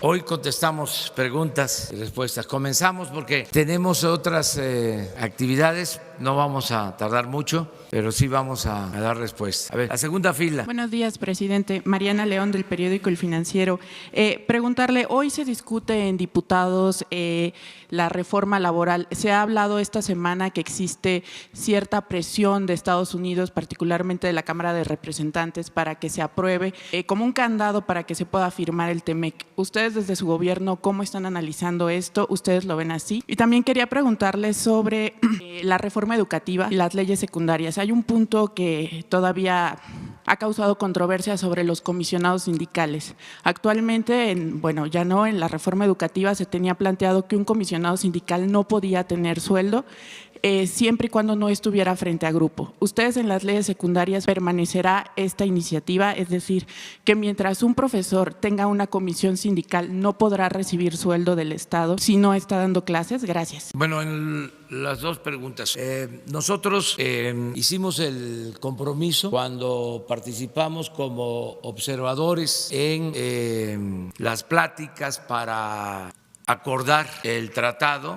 Hoy contestamos preguntas y respuestas. Comenzamos porque tenemos otras actividades, no vamos a tardar mucho, pero sí vamos a dar respuesta. A ver, la segunda fila. Buenos días, presidente. Mariana León, del periódico El Financiero. Preguntarle, hoy se discute en diputados la reforma laboral. Se ha hablado esta semana que existe cierta presión de Estados Unidos, particularmente de la Cámara de Representantes, para que se apruebe como un candado para que se pueda firmar el TEMEC. Ustedes desde su gobierno, ¿cómo están analizando esto? ¿Ustedes lo ven así? Y también quería preguntarle sobre la reforma educativa y las leyes secundarias. Hay un punto que todavía ha causado controversia sobre los comisionados sindicales. Actualmente, ya no, en la reforma educativa se tenía planteado que un comisionado sindical no podía tener sueldo siempre y cuando no estuviera frente a grupo. ¿Ustedes en las leyes secundarias permanecerá esta iniciativa? Es decir, que mientras un profesor tenga una comisión sindical no podrá recibir sueldo del Estado si no está dando clases. Gracias. Bueno, en las dos preguntas. Nosotros hicimos el compromiso cuando participamos como observadores en las pláticas para acordar el tratado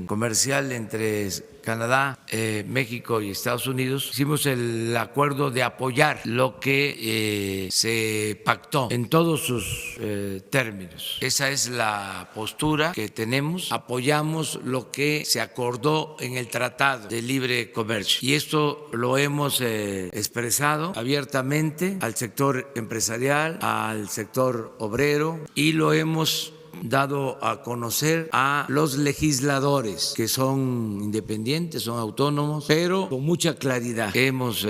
comercial entre Canadá, México y Estados Unidos. Hicimos el acuerdo de apoyar lo que se pactó en todos sus términos. Esa es la postura que tenemos. Apoyamos lo que se acordó en el Tratado de Libre Comercio. Y esto lo hemos expresado abiertamente al sector empresarial, al sector obrero, y lo hemos dado a conocer a los legisladores que son independientes, son autónomos, pero con mucha claridad hemos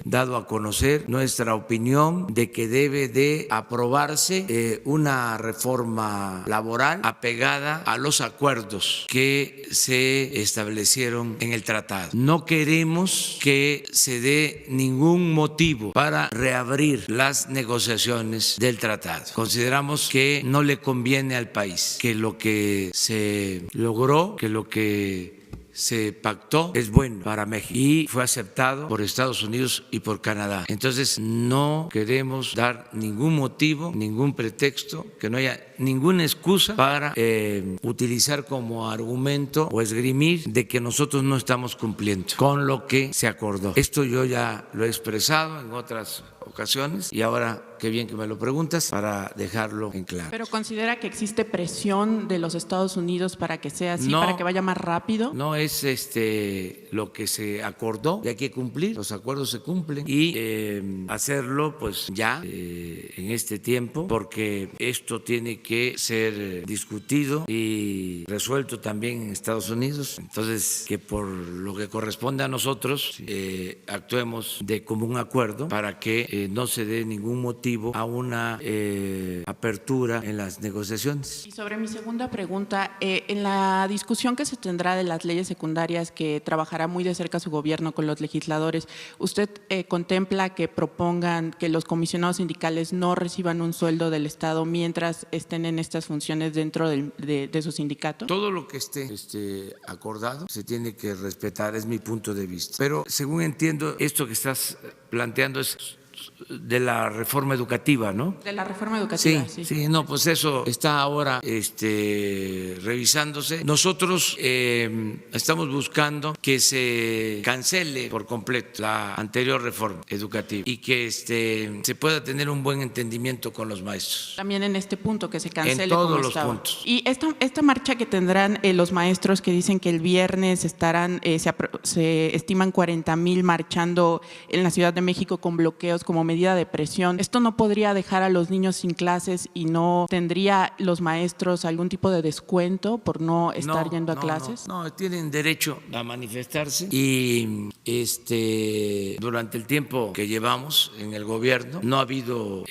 dado a conocer nuestra opinión de que debe de aprobarse una reforma laboral apegada a los acuerdos que se establecieron en el tratado. No queremos que se dé ningún motivo para reabrir las negociaciones del tratado. Consideramos que no le conviene al país, que lo que se logró, que lo que se pactó es bueno para México y fue aceptado por Estados Unidos y por Canadá. Entonces no queremos dar ningún motivo, ningún pretexto, que no haya ninguna excusa para utilizar como argumento o esgrimir de que nosotros no estamos cumpliendo con lo que se acordó. Esto yo ya lo he expresado en otras ocasiones y ahora qué bien que me lo preguntas para dejarlo en claro. ¿Pero considera que existe presión de los Estados Unidos para que sea así, no, para que vaya más rápido? No es lo que se acordó y hay que cumplir, los acuerdos se cumplen y hacerlo pues ya en este tiempo, porque esto tiene que ser discutido y resuelto también en Estados Unidos. Entonces, que por lo que corresponde a nosotros actuemos de común acuerdo para que no se dé ningún motivo a una apertura en las negociaciones. Y sobre mi segunda pregunta, en la discusión que se tendrá de las leyes secundarias, que trabajará muy de cerca su gobierno con los legisladores, ¿usted contempla que propongan que los comisionados sindicales no reciban un sueldo del Estado mientras estén en estas funciones dentro de su sindicato? Todo lo que esté acordado se tiene que respetar, es mi punto de vista. Pero según entiendo, esto que estás planteando es de la reforma educativa, ¿no? De la reforma educativa, sí, no, pues eso está ahora revisándose. Nosotros estamos buscando que se cancele por completo la anterior reforma educativa y que se pueda tener un buen entendimiento con los maestros. También en este punto, que se cancele. En todos como los estaba. puntos. Y esta marcha que tendrán los maestros, que dicen que el viernes estarán, se estiman 40,000 marchando en la Ciudad de México con bloqueos como medida de presión. ¿Esto no podría dejar a los niños sin clases y no tendría los maestros algún tipo de descuento por no estar yendo a clases? No, tienen derecho a manifestarse y durante el tiempo que llevamos en el gobierno no ha habido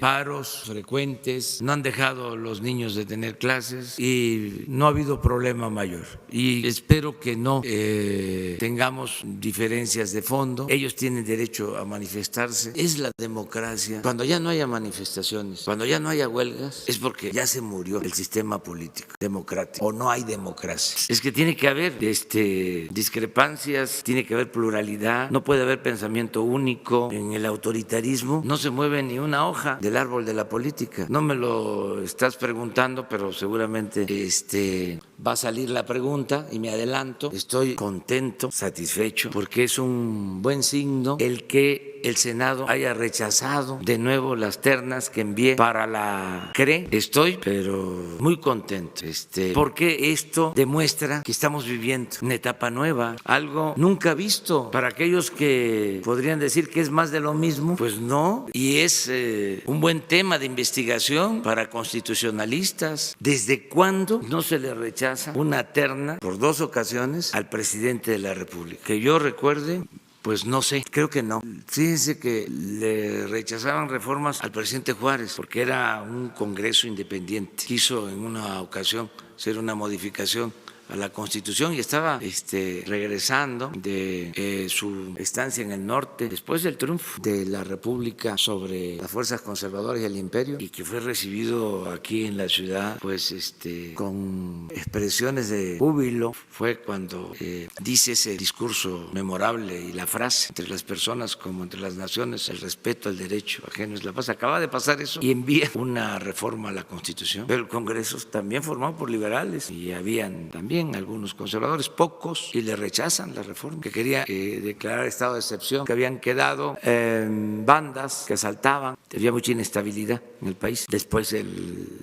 paros frecuentes, no han dejado los niños de tener clases y no ha habido problema mayor. Y espero que no tengamos diferencias de fondo. Ellos tienen derecho a manifestarse. Es la democracia. Cuando ya no haya manifestaciones, cuando ya no haya huelgas, es porque ya se murió el sistema político democrático o no hay democracia. Es que tiene que haber discrepancias, tiene que haber pluralidad, no puede haber pensamiento único. En el autoritarismo no se mueve ni una hoja del árbol de la política. No me lo estás preguntando, pero seguramente va a salir la pregunta y me adelanto. Estoy contento, satisfecho, porque es un buen signo el que el Senado haya rechazado de nuevo las ternas que envié para la CRE. Estoy, pero muy contento, porque esto demuestra que estamos viviendo una etapa nueva, algo nunca visto. Para aquellos que podrían decir que es más de lo mismo, pues no, y es un buen tema de investigación para constitucionalistas. ¿Desde cuándo no se le rechaza una terna por 2 ocasiones al presidente de la República? Que yo recuerde, pues no sé, creo que no. Fíjense que le rechazaban reformas al presidente Juárez porque era un Congreso independiente. Quiso en una ocasión hacer una modificación a la Constitución y estaba regresando de su estancia en el norte después del triunfo de la República sobre las fuerzas conservadoras y el imperio, y que fue recibido aquí en la ciudad pues con expresiones de júbilo. Fue cuando dice ese discurso memorable y la frase: entre las personas como entre las naciones, el respeto al derecho ajeno es la paz. Acaba de pasar eso y envía una reforma a la Constitución, pero el Congreso también formado por liberales y habían también algunos conservadores, pocos, y le rechazan la reforma, que quería declarar estado de excepción, que habían quedado bandas que asaltaban, había mucha inestabilidad en el país después de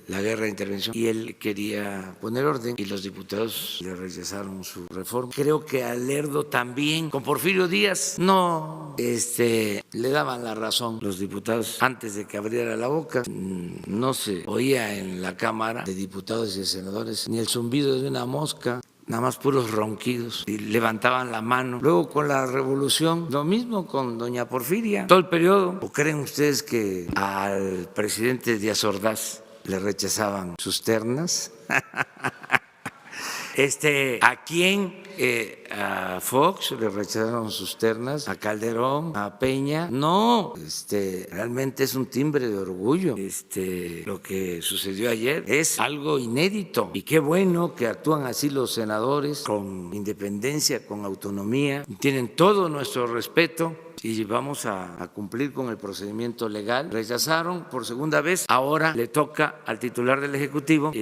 la guerra de intervención, y él quería poner orden y los diputados le rechazaron su reforma. Creo que a Lerdo también, con Porfirio Díaz, no le daban la razón los diputados antes de que abriera la boca. No se oía en la Cámara de Diputados y de Senadores ni el zumbido de una mosca, nada más puros ronquidos, y levantaban la mano. Luego con la revolución, lo mismo con doña Porfiria, todo el periodo. ¿O creen ustedes que al presidente Díaz Ordaz le rechazaban sus ternas? ¿A quién? A Fox le rechazaron sus ternas, a Calderón, a Peña. No, realmente es un timbre de orgullo. Lo que sucedió ayer es algo inédito, y qué bueno que actúan así los senadores, con independencia, con autonomía. Tienen todo nuestro respeto y vamos a cumplir con el procedimiento legal. Rechazaron por segunda vez, ahora le toca al titular del Ejecutivo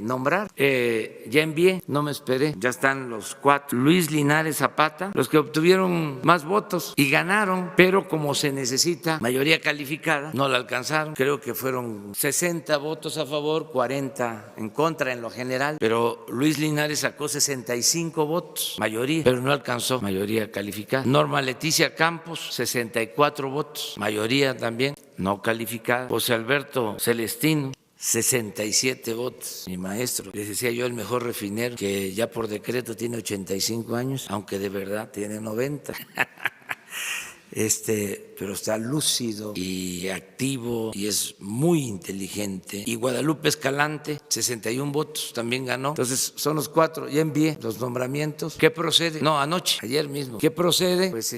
nombrar. Ya envié, no me esperé, ya están los 4. Luis Linares Zapata, los que obtuvieron más votos y ganaron, pero como se necesita mayoría calificada, no la alcanzaron. Creo que fueron 60 votos a favor, 40 en contra en lo general, pero Luis Linares sacó 65 votos, mayoría, pero no alcanzó mayoría calificada. Norma Leticia Campos, 64 votos, mayoría también no calificada. José Alberto Celestino, 67 votos, mi maestro. Les decía yo, el mejor refinero, que ya por decreto tiene 85 años, aunque de verdad tiene 90. Pero está lúcido y activo y es muy inteligente. Y Guadalupe Escalante, 61 votos, también ganó. Entonces son los 4. Ya envié los nombramientos. ¿Qué procede? No, anoche, ayer mismo. ¿Qué procede? Pues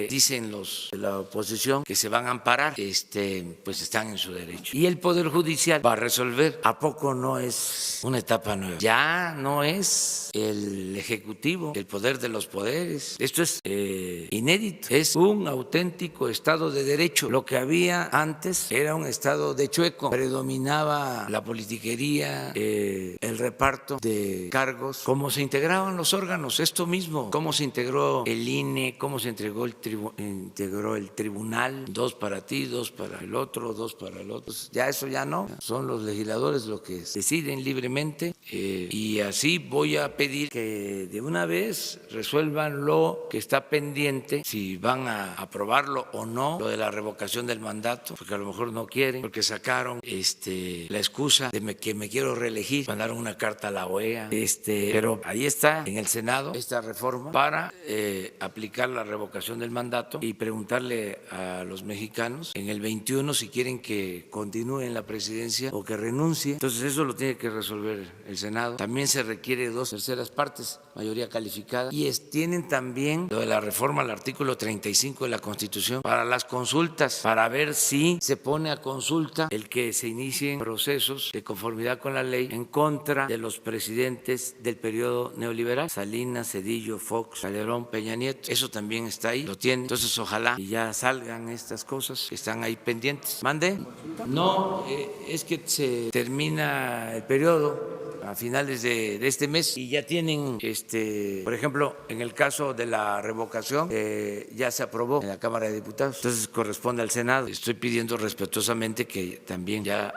dicen los de la oposición que se van a amparar. Pues están en su derecho. Y el Poder Judicial va a resolver. ¿A poco no es una etapa nueva? Ya no es el Ejecutivo, el poder de los poderes. Esto es inédito. Es un auténtico Estado de Derecho. Lo que había antes era un Estado de chueco. Predominaba la politiquería, el reparto de cargos, cómo se integraban los órganos, esto mismo, cómo se integró el INE, cómo se integró el tribunal, 2 para ti, 2 para el otro, 2 para el otro. Ya eso ya no, son los legisladores los que deciden libremente, y así voy a pedir que de una vez resuelvan lo que está pendiente, si van a aprobarlo o no, lo de la revocación del mandato, porque a lo mejor no quieren, porque sacaron la excusa de que me quiero reelegir, mandaron una carta a la OEA, pero ahí está en el Senado esta reforma para aplicar la revocación del mandato y preguntarle a los mexicanos en el 21 si quieren que continúe en la presidencia o que renuncie. Entonces eso lo tiene que resolver el Senado. También se requiere 2/3 partes, mayoría calificada, y tienen también lo de la reforma al artículo 35 de la Constitución para las consultas, para ver si se pone a consulta el que se inicien procesos de conformidad con la ley en contra de los presidentes del periodo neoliberal, Salinas, Zedillo, Fox, Calderón, Peña Nieto. Eso también está ahí, lo tienen. Entonces ojalá y ya salgan estas cosas que están ahí pendientes. ¿Mande? No, es que se termina el periodo a finales de este mes y ya tienen, por ejemplo, en el caso de la revocación, ya se aprobó en la Cámara de Diputados, entonces corresponde al Senado. Estoy pidiendo respetuosamente que también ya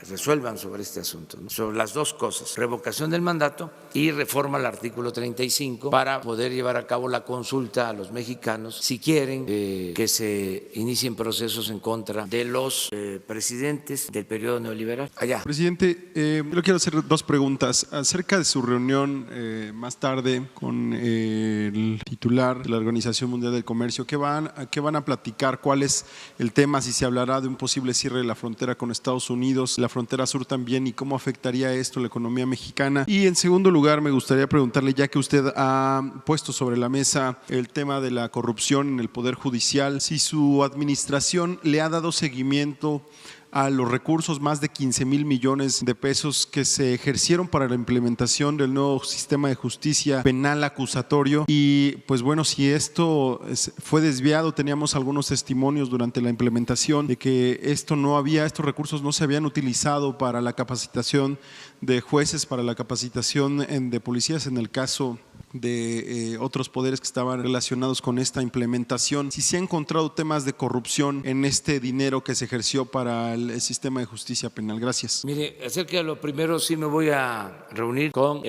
resuelvan sobre este asunto, ¿no? Sobre las dos cosas, revocación del mandato y reforma al artículo 35 para poder llevar a cabo la consulta a los mexicanos si quieren que se inicien procesos en contra de los presidentes del periodo neoliberal. Allá. Presidente, yo quiero hacer dos preguntas acerca de su reunión más tarde con el titular de la Organización Mundial del Comercio. ¿Qué van a platicar? ¿Cuál es el tema? Si se hablará de un posible cierre de la frontera con Estados Unidos, la frontera sur también, y cómo afectaría esto la economía mexicana. Y en segundo lugar, me gustaría preguntarle, ya que usted ha puesto sobre la mesa el tema de la corrupción en el Poder Judicial, si su administración le ha dado seguimiento a los recursos, más de 15,000 millones de pesos que se ejercieron para la implementación del nuevo sistema de justicia penal acusatorio. Y pues bueno, si esto fue desviado, teníamos algunos testimonios durante la implementación de que estos recursos no se habían utilizado para la capacitación de jueces, para la capacitación de policías en el caso de otros poderes que estaban relacionados con esta implementación. Si se han encontrado temas de corrupción en este dinero que se ejerció para el sistema de justicia penal. Gracias. Mire, acerca de lo primero, sí me voy a reunir con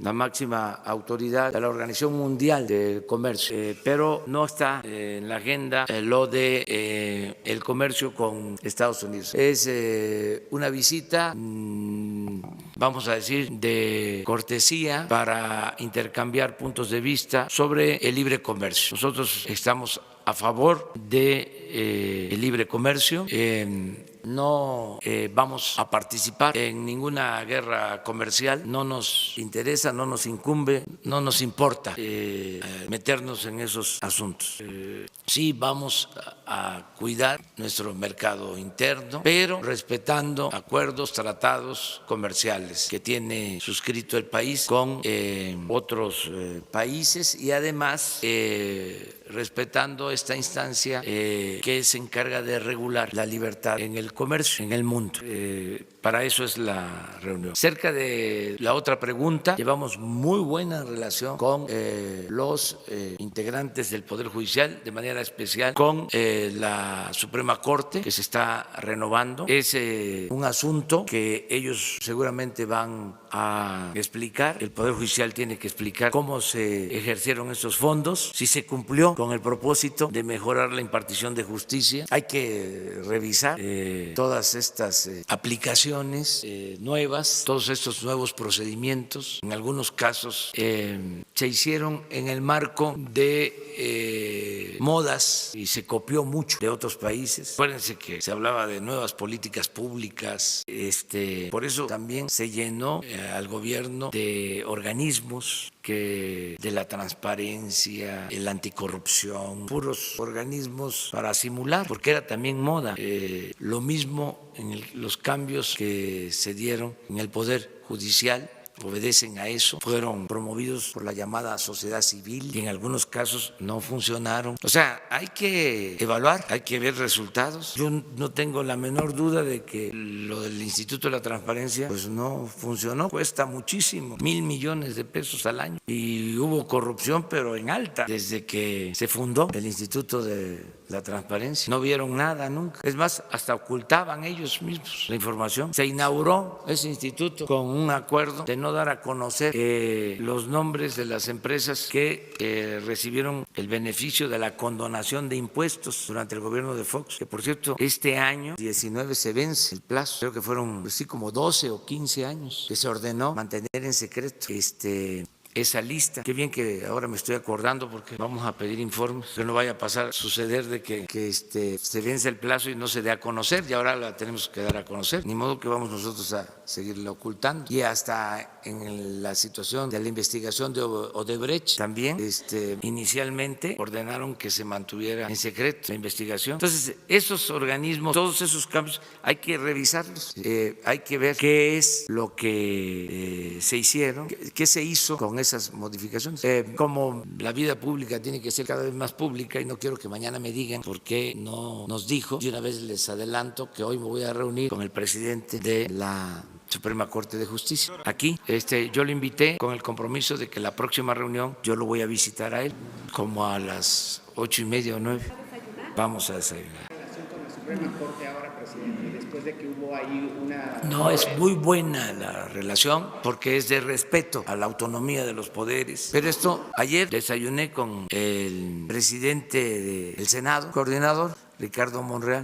la máxima autoridad de la Organización Mundial del Comercio, pero no está en la agenda lo de el comercio con Estados Unidos. Es una visita, vamos a decir, de cortesía para intercambiar puntos de vista sobre el libre comercio. Nosotros estamos a favor de el libre comercio. No vamos a participar en ninguna guerra comercial, no nos interesa, no nos incumbe, no nos importa meternos en esos asuntos. Sí vamos a cuidar nuestro mercado interno, pero respetando acuerdos, tratados comerciales que tiene suscrito el país con otros países y además respetando esta instancia que se encarga de regular la libertad en el comercio en el mundo. Para eso es la reunión. Cerca de la otra pregunta, llevamos muy buena relación con los integrantes del Poder Judicial, de manera especial con la Suprema Corte, que se está renovando. Es un asunto que ellos seguramente van a explicar. El Poder Judicial tiene que explicar cómo se ejercieron estos fondos, si se cumplió con el propósito de mejorar la impartición de justicia. Hay que revisar todas estas aplicaciones nuevas, todos estos nuevos procedimientos. En algunos casos se hicieron en el marco de modas y se copió mucho de otros países. Acuérdense que se hablaba de nuevas políticas públicas, por eso también se llenó al gobierno de organismos de la transparencia, el anticorrupción, puros organismos para simular, porque era también moda. Lo mismo en los cambios que se dieron en el Poder Judicial, obedecen a eso, fueron promovidos por la llamada sociedad civil y en algunos casos no funcionaron. O sea, hay que evaluar, hay que ver resultados. Yo no tengo la menor duda de que lo del Instituto de la Transparencia pues no funcionó, cuesta muchísimo, 1,000 millones de pesos al año y hubo corrupción pero en alta desde que se fundó el Instituto de la Transparencia. No vieron nada nunca. Es más, hasta ocultaban ellos mismos la información. Se inauguró ese instituto con un acuerdo de no no dar a conocer los nombres de las empresas que recibieron el beneficio de la condonación de impuestos durante el gobierno de Fox, que por cierto este año 19 se vence el plazo, creo que fueron así como 12 o 15 años que se ordenó mantener en secreto esa lista. Qué bien que ahora me estoy acordando porque vamos a pedir informes, que no vaya a suceder de que se vence el plazo y no se dé a conocer, y ahora la tenemos que dar a conocer, ni modo que vamos nosotros a seguirla ocultando. Y hasta en la situación de la investigación de Odebrecht también, inicialmente ordenaron que se mantuviera en secreto la investigación. Entonces, esos organismos, todos esos cambios, hay que revisarlos, hay que ver qué es lo que se hicieron, qué se hizo con esas modificaciones. Como la vida pública tiene que ser cada vez más pública, y no quiero que mañana me digan por qué no nos dijo, y una vez les adelanto que hoy me voy a reunir con el presidente de la Suprema Corte de Justicia. Aquí yo lo invité con el compromiso de que la próxima reunión yo lo voy a visitar a él, como a las 8:30 o 9. Vamos a desayunar. Con la Suprema Corte ahora, presidente, después de que hubo ahí una... No, es muy buena la relación porque es de respeto a la autonomía de los poderes. Pero ayer desayuné con el presidente del Senado, coordinador, Ricardo Monreal,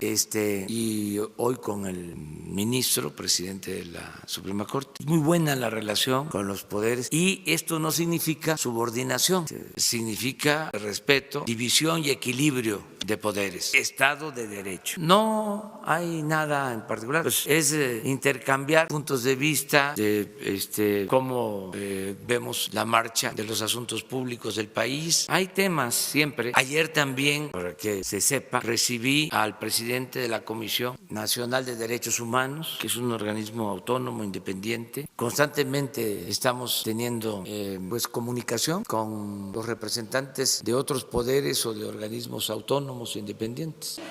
y hoy con el ministro, presidente de la Suprema Corte. Muy buena la relación con los poderes, y esto no significa subordinación, significa respeto, división y equilibrio de poderes, Estado de Derecho. No hay nada en particular, pues es intercambiar puntos de vista de cómo vemos la marcha de los asuntos públicos del país. Hay temas siempre. Ayer también, para que se sepa, recibí al presidente de la Comisión Nacional de Derechos Humanos, que es un organismo autónomo, independiente. Constantemente estamos teniendo comunicación con los representantes de otros poderes o de organismos autónomos e independientes.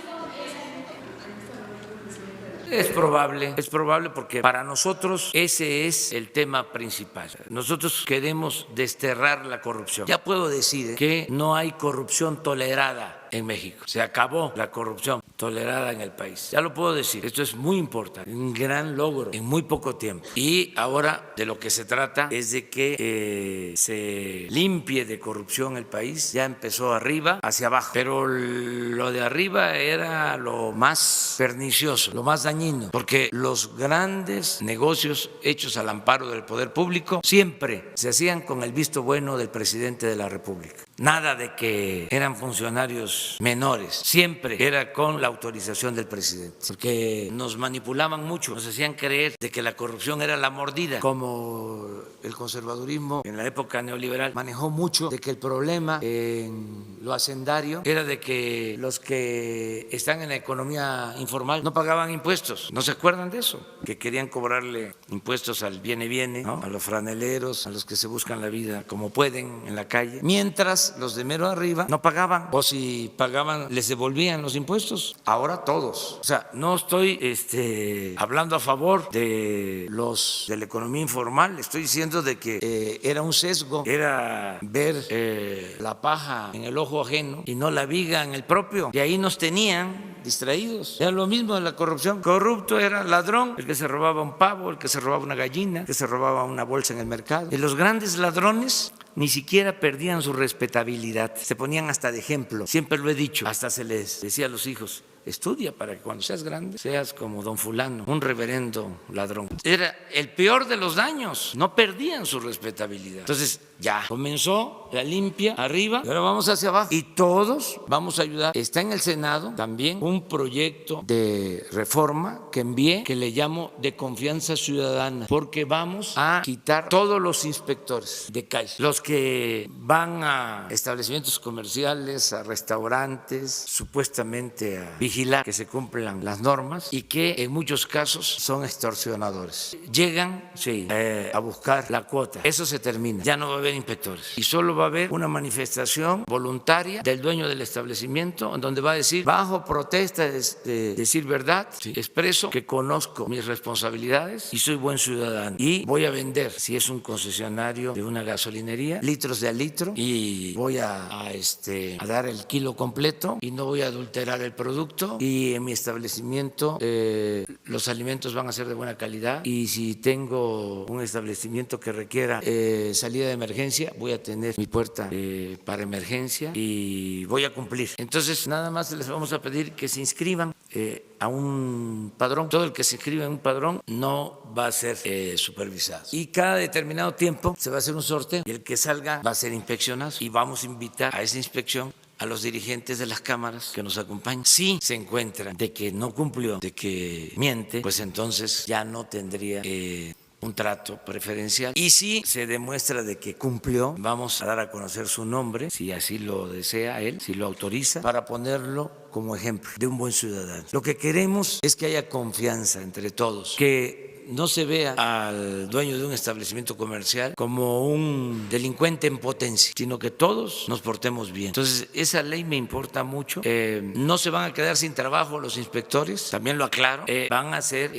Es probable porque para nosotros ese es el tema principal. Nosotros queremos desterrar la corrupción. Ya puedo decir que no hay corrupción tolerada en México. Se acabó la corrupción tolerada en el país. Ya lo puedo decir. Esto es muy importante, un gran logro en muy poco tiempo. Y ahora de lo que se trata es de que se limpie de corrupción el país. Ya empezó arriba hacia abajo, pero lo de arriba era lo más pernicioso, lo más dañino, porque los grandes negocios hechos al amparo del poder público siempre se hacían con el visto bueno del presidente de la República. Nada de que eran funcionarios menores, siempre era con la autorización del presidente, porque nos manipulaban mucho, nos hacían creer de que la corrupción era la mordida, como el conservadurismo en la época neoliberal manejó mucho de que el problema en lo hacendario era de que los que están en la economía informal no pagaban impuestos. ¿No se acuerdan de eso? Que querían cobrarle impuestos al viene, ¿no? A los franeleros, a los que se buscan la vida como pueden en la calle, mientras los de mero arriba no pagaban, o si pagaban les devolvían los impuestos. Ahora todos. O sea, no estoy hablando a favor de los de la economía informal, estoy diciendo de que era un sesgo, era ver la paja en el ojo ajeno y no la viga en el propio, y ahí nos tenían distraídos. Era lo mismo de la corrupción. Corrupto era ladrón, el que se robaba un pavo, el que se robaba una gallina, el que se robaba una bolsa en el mercado. Y los grandes ladrones ni siquiera perdían su respetabilidad, se ponían hasta de ejemplo. Siempre lo he dicho, hasta se les decía a los hijos: estudia para que cuando seas grande seas como don fulano, un reverendo ladrón. Era el peor de los daños, no perdían su respetabilidad. Entonces ya comenzó la limpia arriba y ahora vamos hacia abajo y todos vamos a ayudar. Está en el Senado también un proyecto de reforma que envié, que le llamo de confianza ciudadana, porque vamos a quitar todos los inspectores de calle, los que van a establecimientos comerciales, a restaurantes, supuestamente a vigilar que se cumplan las normas, y que en muchos casos son extorsionadores. Llegan a buscar la cuota. Eso se termina. Ya no va a haber haber inspectores y solo va a haber una manifestación voluntaria del dueño del establecimiento en donde va a decir, bajo protesta de decir verdad, expreso que conozco mis responsabilidades y soy buen ciudadano y voy a vender, si es un concesionario de una gasolinería, litros de a litro y voy a dar el kilo completo y no voy a adulterar el producto y en mi establecimiento los alimentos van a ser de buena calidad y si tengo un establecimiento que requiera salida de emergencia, voy a tener mi puerta para emergencia y voy a cumplir. Entonces, nada más les vamos a pedir que se inscriban a un padrón. Todo el que se inscriba en un padrón no va a ser supervisado. Y cada determinado tiempo se va a hacer un sorteo y el que salga va a ser inspeccionado y vamos a invitar a esa inspección a los dirigentes de las cámaras que nos acompañan. Si se encuentra de que no cumplió, de que miente, pues entonces ya no tendría un trato preferencial. Y si se demuestra de que cumplió, vamos a dar a conocer su nombre, si así lo desea él, si lo autoriza, para ponerlo como ejemplo de un buen ciudadano. Lo que queremos es que haya confianza entre todos, que no se vea al dueño de un establecimiento comercial como un delincuente en potencia, sino que todos nos portemos bien. Entonces, esa ley me importa mucho. No se van a quedar sin trabajo los inspectores, también lo aclaro. Van a ser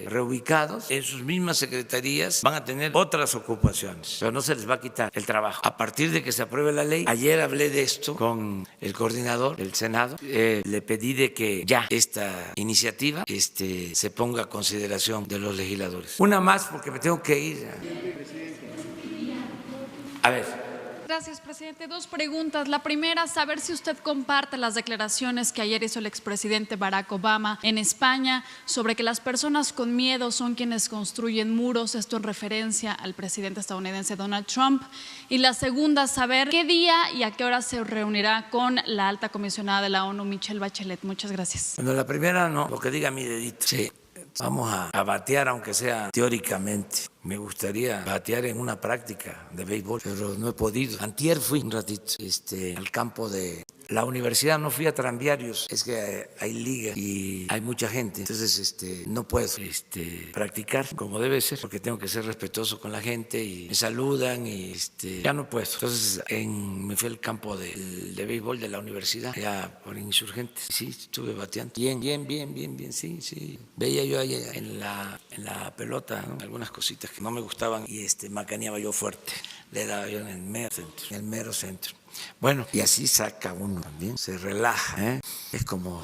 reubicados en sus mismas secretarías, van a tener otras ocupaciones, pero no se les va a quitar el trabajo. A partir de que se apruebe la ley, ayer hablé de esto con el coordinador del Senado, le pedí de que ya esta iniciativa se ponga a consideración de los legisladores. Una más porque me tengo que ir. A ver. Gracias, presidente. Dos preguntas. La primera, saber si usted comparte las declaraciones que ayer hizo el expresidente Barack Obama en España sobre que las personas con miedo son quienes construyen muros, esto en referencia al presidente estadounidense Donald Trump. Y la segunda, saber qué día y a qué hora se reunirá con la alta comisionada de la ONU, Michelle Bachelet. Muchas gracias. Bueno, la primera no, lo que diga mi dedito. Sí. Vamos a batear, aunque sea teóricamente. Me gustaría batear en una práctica de béisbol, pero no he podido. Antier fui un ratito al campo de la universidad, no fui a tranviarios, es que hay liga y hay mucha gente, entonces no puedo practicar como debe ser, porque tengo que ser respetuoso con la gente y me saludan y ya no puedo. Entonces me fui al campo de béisbol de la universidad, allá por Insurgentes, sí, estuve bateando. Bien, sí. Veía yo ahí en la pelota, ¿no?, algunas cositas que no me gustaban y macaneaba yo fuerte, le daba yo en el mero centro. Bueno, y así saca uno también, se relaja, ¿eh? Es como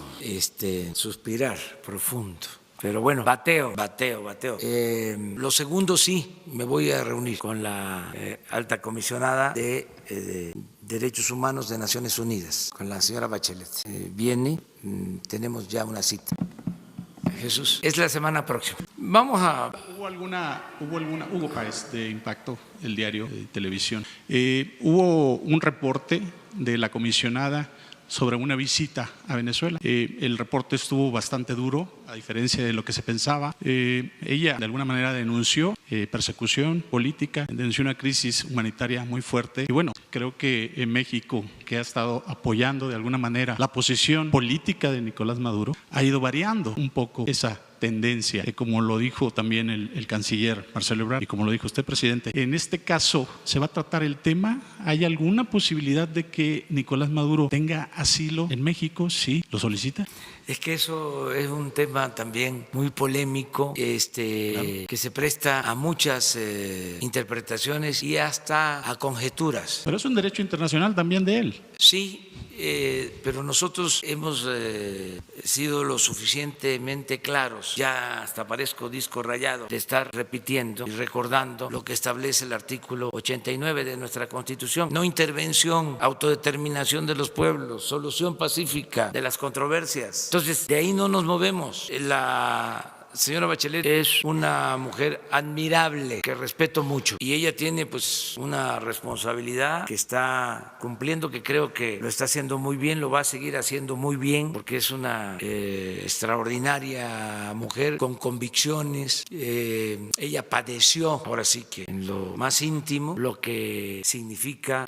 suspirar profundo. Pero bueno, bateo. Lo segundo, sí, me voy a reunir con la alta comisionada de Derechos Humanos de Naciones Unidas, con la señora Bachelet. Viene, tenemos ya una cita. Jesús, es la semana próxima. Vamos a... Hugo Páez, de Impacto, el diario de televisión. Hubo un reporte de la comisionada sobre una visita a Venezuela. El reporte estuvo bastante duro, a diferencia de lo que se pensaba. Ella de alguna manera denunció persecución política, denunció una crisis humanitaria muy fuerte. Y bueno, creo que en México, que ha estado apoyando de alguna manera la posición política de Nicolás Maduro, ha ido variando un poco esa tendencia, como lo dijo también el canciller Marcelo Ebrard y como lo dijo usted, presidente. En este caso, ¿se va a tratar el tema? ¿Hay alguna posibilidad de que Nicolás Maduro tenga asilo en México? ¿Sí? ¿Lo solicita? Es que eso es un tema también muy polémico, claro, que se presta a muchas interpretaciones y hasta a conjeturas. Pero es un derecho internacional también de él. Sí, pero nosotros hemos sido lo suficientemente claros, ya hasta parezco disco rayado de estar repitiendo y recordando lo que establece el artículo 89 de nuestra Constitución: no intervención, autodeterminación de los pueblos, solución pacífica de las controversias. Entonces, de ahí no nos movemos. La señora Bachelet es una mujer admirable, que respeto mucho, y ella tiene pues una responsabilidad que está cumpliendo, que creo que lo está haciendo muy bien, lo va a seguir haciendo muy bien, porque es una extraordinaria mujer con convicciones. Ella padeció, ahora sí que en lo más íntimo, lo que significa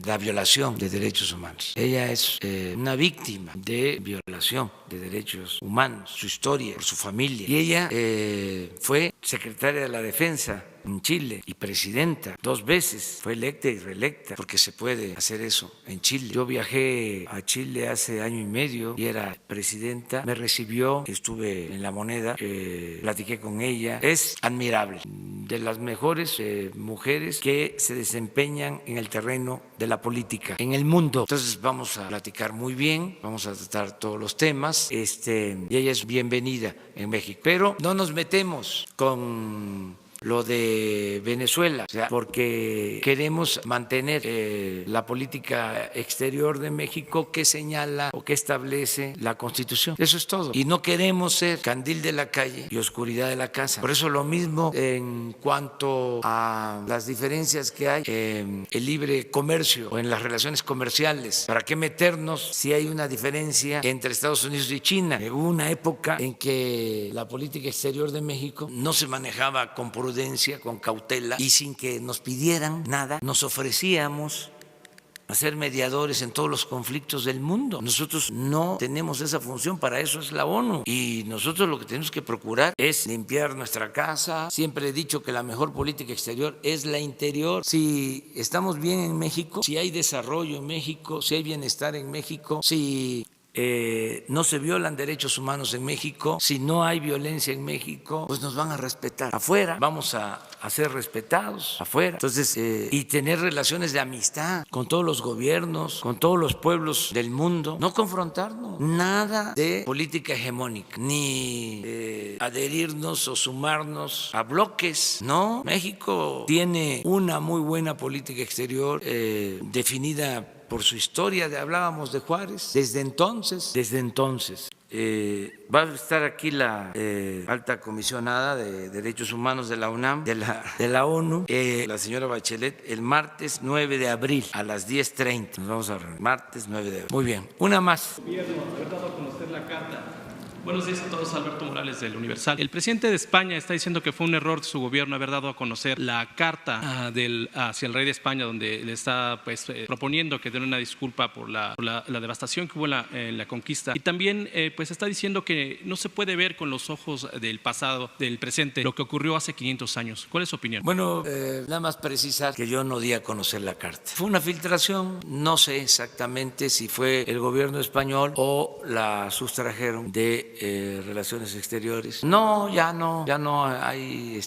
la violación de derechos humanos. Ella es una víctima de violación de derechos humanos, su historia, por su familia, Y ella fue secretaria de la Defensa en Chile y presidenta 2 veces, fue electa y reelecta, porque se puede hacer eso en Chile. Yo viajé a Chile hace año y medio y era presidenta, me recibió, estuve en La Moneda, platiqué con ella, es admirable, de las mejores mujeres que se desempeñan en el terreno de la política en el mundo. Entonces vamos a platicar muy bien, vamos a tratar todos los temas, y ella es bienvenida en México, pero no nos metemos con lo de Venezuela, o sea, porque queremos mantener la política exterior de México que señala o que establece la Constitución. Eso es todo. Y no queremos ser candil de la calle y oscuridad de la casa. Por eso lo mismo en cuanto a las diferencias que hay en el libre comercio o en las relaciones comerciales. ¿Para qué meternos si hay una diferencia entre Estados Unidos y China? Hubo una época en que la política exterior de México no se manejaba con prudencia, con cautela, y sin que nos pidieran nada, nos ofrecíamos a ser mediadores en todos los conflictos del mundo. Nosotros no tenemos esa función, para eso es la ONU. Y nosotros lo que tenemos que procurar es limpiar nuestra casa. Siempre he dicho que la mejor política exterior es la interior. Si estamos bien en México, si hay desarrollo en México, si hay bienestar en México, si no se violan derechos humanos en México, si no hay violencia en México, pues nos van a respetar. Afuera vamos a ser respetados, afuera. Entonces, y tener relaciones de amistad con todos los gobiernos, con todos los pueblos del mundo, no confrontarnos, nada de política hegemónica, ni adherirnos o sumarnos a bloques, no. México tiene una muy buena política exterior definida por su historia. Hablábamos de Juárez, desde entonces. Va a estar aquí la alta comisionada de Derechos Humanos de la UNAM, de la ONU, la señora Bachelet, el martes 9 de abril a las 10:30. Nos vamos a reunir, martes 9 de abril. Muy bien, una más. Haber dado a conocer la carta. Buenos días a todos, Alberto Morales del Universal. El presidente de España está diciendo que fue un error de su gobierno haber dado a conocer la carta hacia el rey de España, donde le está proponiendo que den una disculpa por la devastación que hubo en la conquista. Y también está diciendo que no se puede ver con los ojos del pasado, del presente, lo que ocurrió hace 500 años. ¿Cuál es su opinión? Bueno, nada más precisar que yo no di a conocer la carta. Fue una filtración, no sé exactamente si fue el gobierno español o la sustrajeron de Relaciones Exteriores. No, ya no hay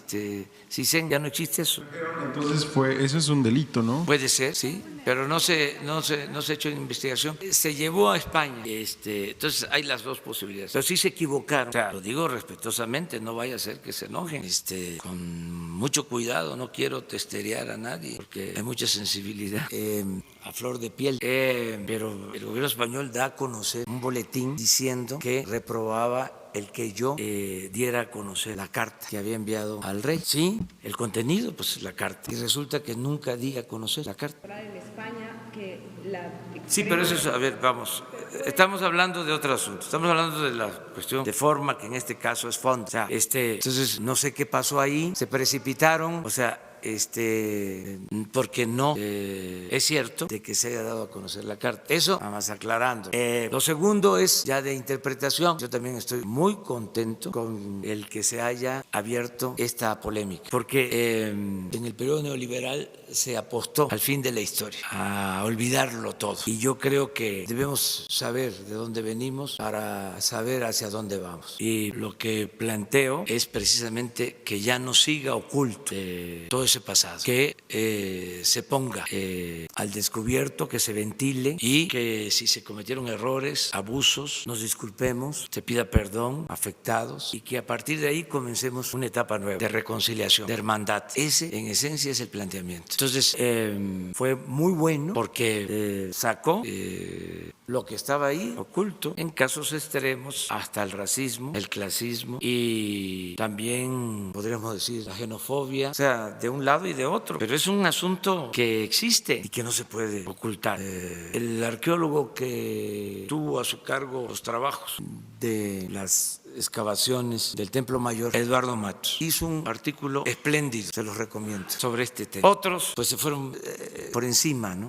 CISEN, ya no existe eso. Entonces eso es un delito, ¿no? Puede ser, sí, pero no se ha hecho investigación. Se llevó a España, entonces hay las dos posibilidades. Pero sí se equivocaron. O sea, lo digo respetuosamente, no vaya a ser que se enojen. Con mucho cuidado, no quiero testerear a nadie, porque hay mucha sensibilidad a flor de piel. Pero el gobierno español da a conocer un boletín diciendo que reprobaba el que yo diera a conocer la carta que había enviado al rey. Sí, el contenido, pues la carta. Y resulta que nunca di a conocer la carta. Sí, pero eso es, a ver, vamos, estamos hablando de otro asunto. Estamos hablando de la cuestión de forma, que en este caso es fondo. O sea, entonces no sé qué pasó ahí, se precipitaron, o sea, porque no es cierto de que se haya dado a conocer la carta. Eso, nada más aclarando. Lo segundo es ya de interpretación. Yo también estoy muy contento con el que se haya abierto esta polémica, porque en el periodo neoliberal se apostó al fin de la historia, a olvidarlo todo. Y yo creo que debemos saber de dónde venimos para saber hacia dónde vamos. Y lo que planteo es precisamente que ya no siga oculto todo ese pasado, que se ponga al descubierto, que se ventile, y que si se cometieron errores, abusos, nos disculpemos, se pida perdón a afectados, y que a partir de ahí comencemos una etapa nueva de reconciliación, de hermandad. Ese en esencia es el planteamiento. Entonces fue muy bueno porque sacó lo que estaba ahí oculto, en casos extremos, hasta el racismo, el clasismo y también podríamos decir la xenofobia, o sea, de un lado y de otro, pero es un asunto que existe y que no se puede ocultar. El arqueólogo que tuvo a su cargo los trabajos de las excavaciones del Templo Mayor, Eduardo Matos, hizo un artículo espléndido, se los recomiendo, sobre este tema. Otros pues se fueron por encima, ¿no?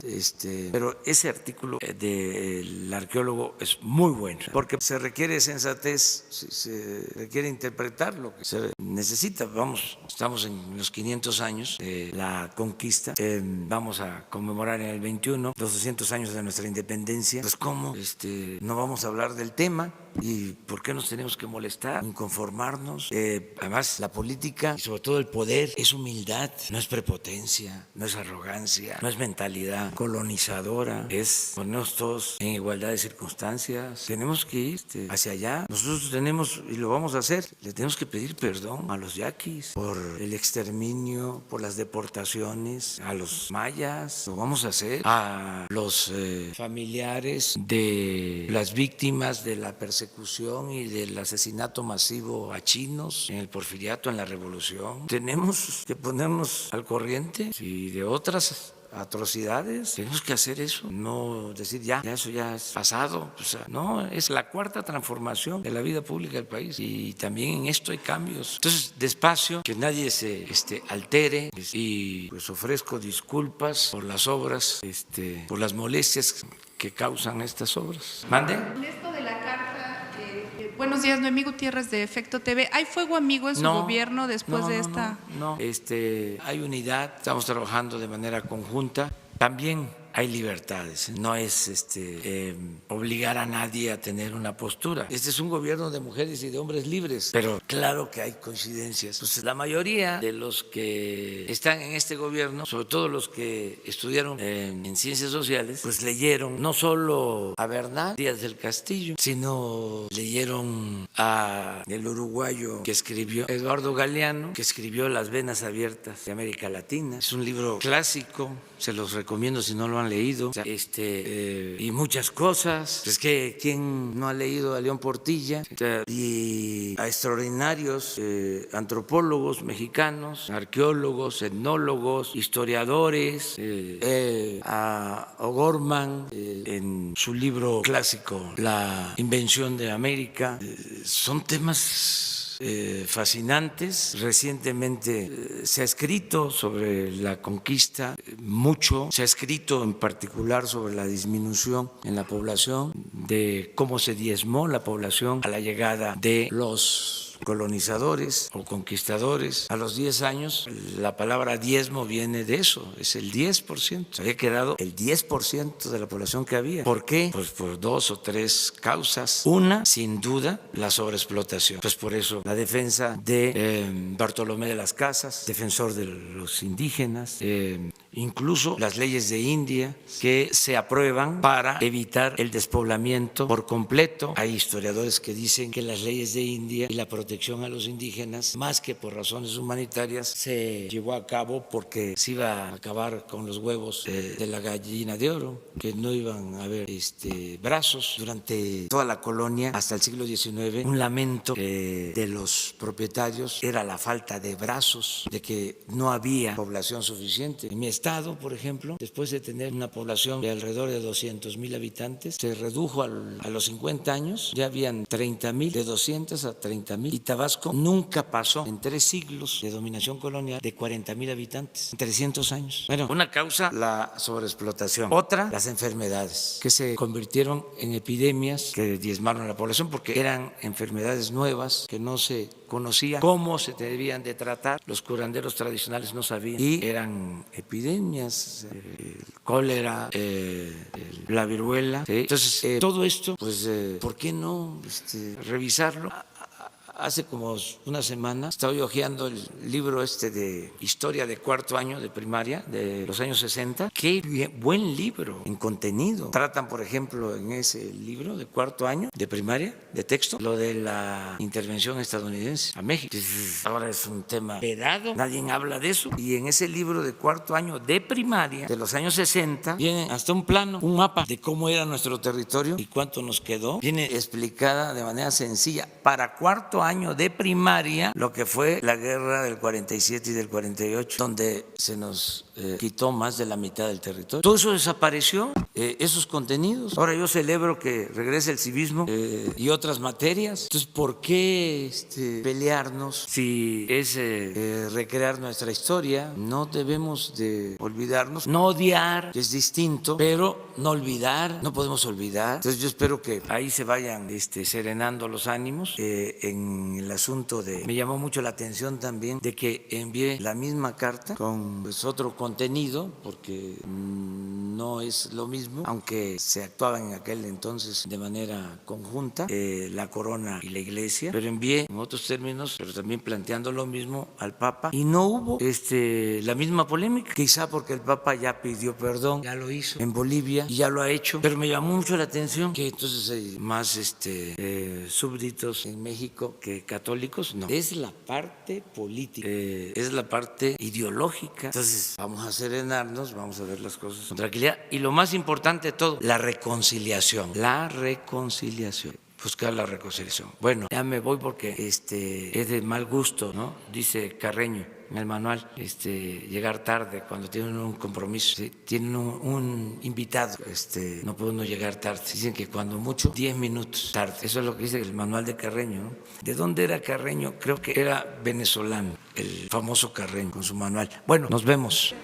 Pero ese artículo del arqueólogo es muy bueno, porque se requiere sensatez, se requiere interpretar lo que se necesita. Estamos en los 500 años de la conquista, vamos a conmemorar en el 21 los 200 años de nuestra independencia. Pues cómo no vamos a hablar del tema y por qué nos tenemos que molestar, inconformarnos. Además, la política y sobre todo el poder es humildad, no es prepotencia, no es arrogancia, no es mentalidad colonizadora, es ponernos todos en igualdad de circunstancias. Tenemos que ir hacia allá. Nosotros tenemos, y lo vamos a hacer, le tenemos que pedir perdón a los yaquis por el exterminio, por las deportaciones, a los mayas, lo vamos a hacer a los familiares de las víctimas de la persecución y del asesinato masivo a chinos en el Porfiriato, en la Revolución. Tenemos que ponernos al corriente y de otras atrocidades. Tenemos que hacer eso, no decir ya eso ya es pasado. O sea, no, es la cuarta transformación de la vida pública del país y también en esto hay cambios. Entonces, despacio, que nadie se altere, y pues ofrezco disculpas por las obras, por las molestias que causan estas obras. ¿Mande? Esto de la carta. Buenos días, Noemí Gutiérrez de Efecto TV. ¿Hay fuego amigo en su gobierno después de esta? No, hay unidad, estamos trabajando de manera conjunta. También hay libertades, no es obligar a nadie a tener una postura. Este es un gobierno de mujeres y de hombres libres, pero claro que hay coincidencias. Pues la mayoría de los que están en este gobierno, sobre todo los que estudiaron en ciencias sociales, pues leyeron no solo a Bernal Díaz del Castillo, sino leyeron a el uruguayo que escribió, Eduardo Galeano, que escribió Las venas abiertas de América Latina. Es un libro clásico, se los recomiendo si no lo han leído, y muchas cosas. Es que ¿quién no ha leído a León Portilla? Y a extraordinarios antropólogos mexicanos, arqueólogos, etnólogos, historiadores, a O'Gorman en su libro clásico La invención de América. Son temas fascinantes. Recientemente se ha escrito sobre la conquista mucho, se ha escrito en particular sobre la disminución en la población, de cómo se diezmó la población a la llegada de los colonizadores o conquistadores. A los 10 años, la palabra diezmo viene de eso, es el 10%. Se había quedado el 10% de la población que había. ¿Por qué? Pues por 2 o 3 causas. Una, sin duda, la sobreexplotación. Pues por eso la defensa de Bartolomé de las Casas, defensor de los indígenas, incluso las leyes de India que se aprueban para evitar el despoblamiento por completo. Hay historiadores que dicen que las leyes de India y la protección a los indígenas, más que por razones humanitarias, se llevó a cabo porque se iba a acabar con los huevos de la gallina de oro, que no iban a haber brazos. Durante toda la colonia hasta el siglo XIX, un lamento de los propietarios era la falta de brazos, de que no había población suficiente. En mi estado, por ejemplo, después de tener una población de alrededor de 200,000 habitantes, se redujo a los 50 años, ya habían 30,000, de 200 a 30,000. Y Tabasco nunca pasó en 3 siglos de dominación colonial de 40,000 habitantes, en 300 años. Bueno, una causa, la sobreexplotación. Otra, las enfermedades, que se convirtieron en epidemias que diezmaron a la población porque eran enfermedades nuevas que no se conocía cómo se debían de tratar. Los curanderos tradicionales no sabían y eran epidemias, el cólera, la viruela. ¿Sí? Entonces, todo esto, pues, ¿por qué no revisarlo? Hace como una semana estaba yo hojeando el libro de historia de 4º año de primaria de los años 60. Qué buen libro en contenido. Tratan, por ejemplo, en ese libro de 4º año de primaria, de texto, lo de la intervención estadounidense a México. Ahora es un tema vedado, nadie habla de eso. Y en ese libro de 4º año de primaria de los años 60 viene hasta un plano, un mapa de cómo era nuestro territorio y cuánto nos quedó. Viene explicada de manera sencilla para 4º año de primaria lo que fue la guerra del 47 y del 48, donde se nos quitó más de la mitad del territorio. Todo eso desapareció. esos contenidos. Ahora yo celebro que regrese el civismo y otras materias. Entonces, ¿por qué pelearnos si es recrear nuestra historia? No debemos de olvidarnos. No odiar es distinto, pero no olvidar, no podemos olvidar. Entonces yo espero que ahí se vayan serenando los ánimos. En el asunto me llamó mucho la atención también de que envié la misma carta con otro contenido, porque no es lo mismo, aunque se actuaban en aquel entonces de manera conjunta, la corona y la iglesia, pero envié en otros términos, pero también planteando lo mismo al Papa, y no hubo la misma polémica, quizá porque el Papa ya pidió perdón, ya lo hizo en Bolivia y ya lo ha hecho, pero me llamó mucho la atención que entonces hay más súbditos en México que católicos. No, es la parte política, es la parte ideológica. Entonces vamos a serenarnos, vamos a ver las cosas con tranquilidad, y lo más importante de todo, la reconciliación, buscar la reconciliación. Bueno, ya me voy porque es de mal gusto, ¿no? Dice Carreño en el manual, llegar tarde cuando tienen un compromiso, ¿sí? Tienen un invitado, no puede uno llegar tarde. Dicen que cuando mucho 10 minutos tarde. Eso es lo que dice el manual de Carreño, ¿no? ¿De dónde era Carreño? Creo que era venezolano, el famoso Carreño con su manual. Bueno, nos vemos.